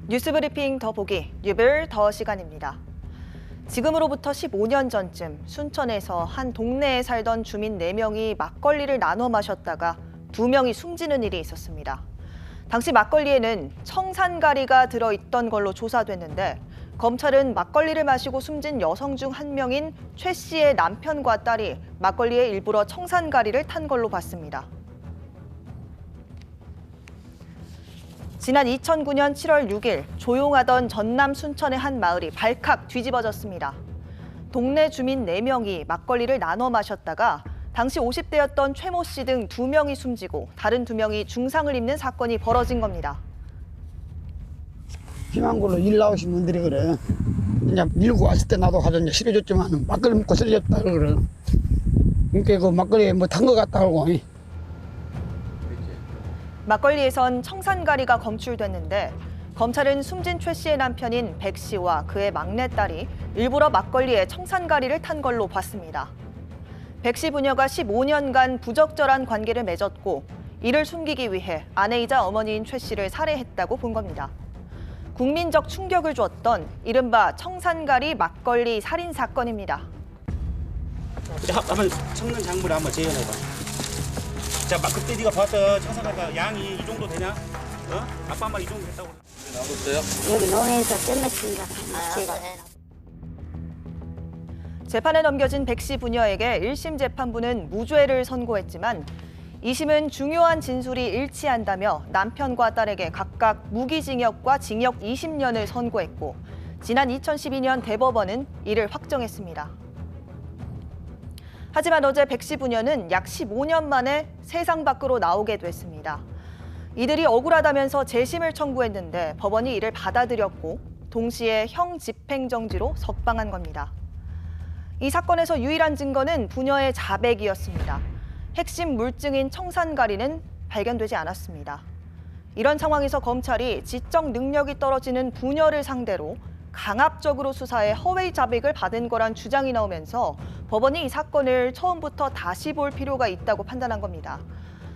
뉴스브리핑 더 보기, 뉴블 더 시간입니다. 지금으로부터 15년 전쯤 순천에서 한 동네에 살던 주민 4명이 막걸리를 나눠 마셨다가 2명이 숨지는 일이 있었습니다. 당시 막걸리에는 청산가리가 들어있던 걸로 조사됐는데 검찰은 막걸리를 마시고 숨진 여성 중 1명인 최 씨의 남편과 딸이 막걸리에 일부러 청산가리를 탄 걸로 봤습니다. 지난 2009년 7월 6일 조용하던 전남 순천의 한 마을이 발칵 뒤집어졌습니다. 동네 주민 4명이 막걸리를 나눠 마셨다가 당시 50대였던 최모 씨 등 2명이 숨지고 다른 2명이 중상을 입는 사건이 벌어진 겁니다. 희망골로 일 나오신 분들이 그래. 그냥 밀고 왔을 때 나도 가졌냐 실어줬지만 막걸리 먹고 쓰러졌다 그래. 그러니까 그 막걸리에 뭐 탄 거 같다 하고. 막걸리에선 청산가리가 검출됐는데 검찰은 숨진 최 씨의 남편인 백 씨와 그의 막내딸이 일부러 막걸리에 청산가리를 탄 걸로 봤습니다. 백 씨 부녀가 15년간 부적절한 관계를 맺었고 이를 숨기기 위해 아내이자 어머니인 최 씨를 살해했다고 본 겁니다. 국민적 충격을 주었던 이른바 청산가리 막걸리 살인 사건입니다. 한번 섞는 작물을 한번 재현해봐. 자, 막 그때 네가 봤던 청산가리가 양이 이 정도 되냐? 어? 아빠 한 마리 이 정도 됐다고. 나왔어요? 여기 농에서 끝맺힌다. 재판에 넘겨진 백 씨 부녀에게 1심 재판부는 무죄를 선고했지만 2심은 중요한 진술이 일치한다며 남편과 딸에게 각각 무기징역과 징역 20년을 선고했고 지난 2012년 대법원은 이를 확정했습니다. 하지만 어제 백 씨 부녀는 약 15년 만에 세상 밖으로 나오게 됐습니다. 이들이 억울하다면서 재심을 청구했는데 법원이 이를 받아들였고 동시에 형 집행정지로 석방한 겁니다. 이 사건에서 유일한 증거는 부녀의 자백이었습니다. 핵심 물증인 청산가리는 발견되지 않았습니다. 이런 상황에서 검찰이 지적 능력이 떨어지는 부녀를 상대로 강압적으로 수사해 허위 자백을 받은 거란 주장이 나오면서 법원이 이 사건을 처음부터 다시 볼 필요가 있다고 판단한 겁니다.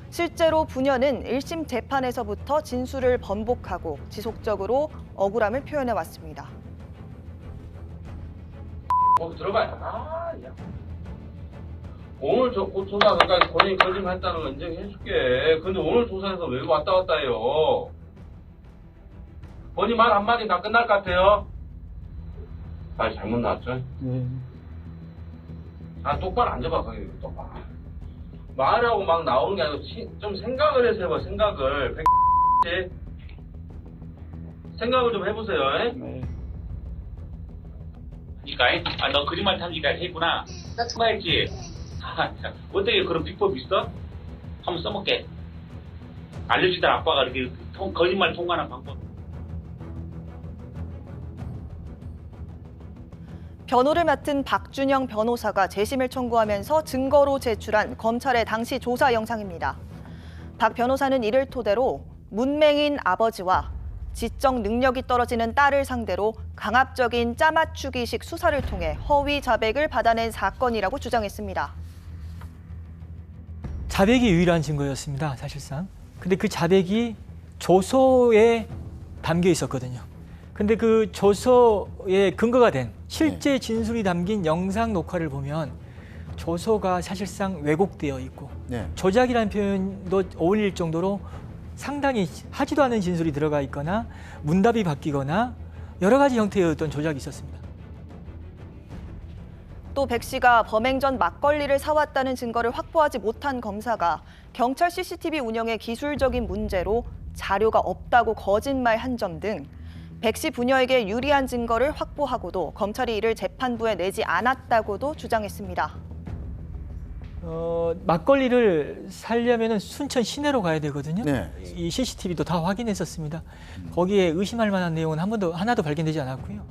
실제로 부녀는 1심 재판에서부터 진술을 번복하고 지속적으로 억울함을 표현해 왔습니다. 거기 들어가야 야. 오늘 조사까지 본인이 거짓말했다는 거 인정해줄게. 근데 오늘 조사에서 왜 왔다 갔다 해요? 본인 말 한마디 다 끝날 것 같아요? 말 잘못 나왔죠? 네. 아, 똑바로 앉아봐, 거기. 똑바로. 말하고 막 나오는 게 아니고, 좀 생각을 해서 해봐, 생각을. 생각을 좀 해보세요, 네. 그러니까 너 거짓말 탐지까지 했구나. 나 통화했지. 참. 어떻게 그런 비법이 있어? 한번 써볼게. 알려주던 아빠가 이렇게 거짓말 통과하는 방법. 변호를 맡은 박준영 변호사가 재심을 청구하면서 증거로 제출한 검찰의 당시 조사 영상입니다. 박 변호사는 이를 토대로 문맹인 아버지와 지적 능력이 떨어지는 딸을 상대로 강압적인 짜맞추기식 수사를 통해 허위 자백을 받아낸 사건이라고 주장했습니다. 자백이 유일한 증거였습니다, 사실상. 근데 그 자백이 조서에 담겨 있었거든요. 근데 그 조서에 근거가 된 실제 진술이 담긴 영상 녹화를 보면 조서가 사실상 왜곡되어 있고 조작이라는 표현도 어울릴 정도로 상당히 하지도 않은 진술이 들어가 있거나 문답이 바뀌거나 여러 가지 형태의 어떤 조작이 있었습니다. 또 백 씨가 범행 전 막걸리를 사왔다는 증거를 확보하지 못한 검사가 경찰 CCTV 운영의 기술적인 문제로 자료가 없다고 거짓말한 점 등 백 씨 부녀에게 유리한 증거를 확보하고도 검찰이 이를 재판부에 내지 않았다고도 주장했습니다. 막걸리를 사려면 순천 시내로 가야 되거든요. 네. 이 CCTV도 다 확인했었습니다. 거기에 의심할 만한 내용은 하나도 발견되지 않았고요.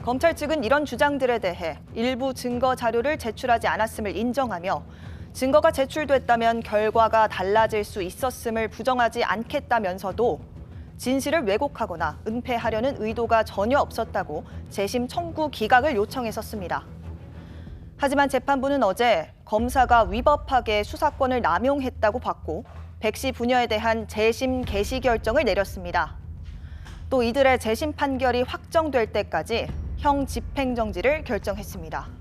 검찰 측은 이런 주장들에 대해 일부 증거 자료를 제출하지 않았음을 인정하며 증거가 제출됐다면 결과가 달라질 수 있었음을 부정하지 않겠다면서도 진실을 왜곡하거나 은폐하려는 의도가 전혀 없었다고 재심 청구 기각을 요청했었습니다. 하지만 재판부는 어제 검사가 위법하게 수사권을 남용했다고 봤고 백 씨 부녀에 대한 재심 개시 결정을 내렸습니다. 또 이들의 재심 판결이 확정될 때까지 형 집행정지를 결정했습니다.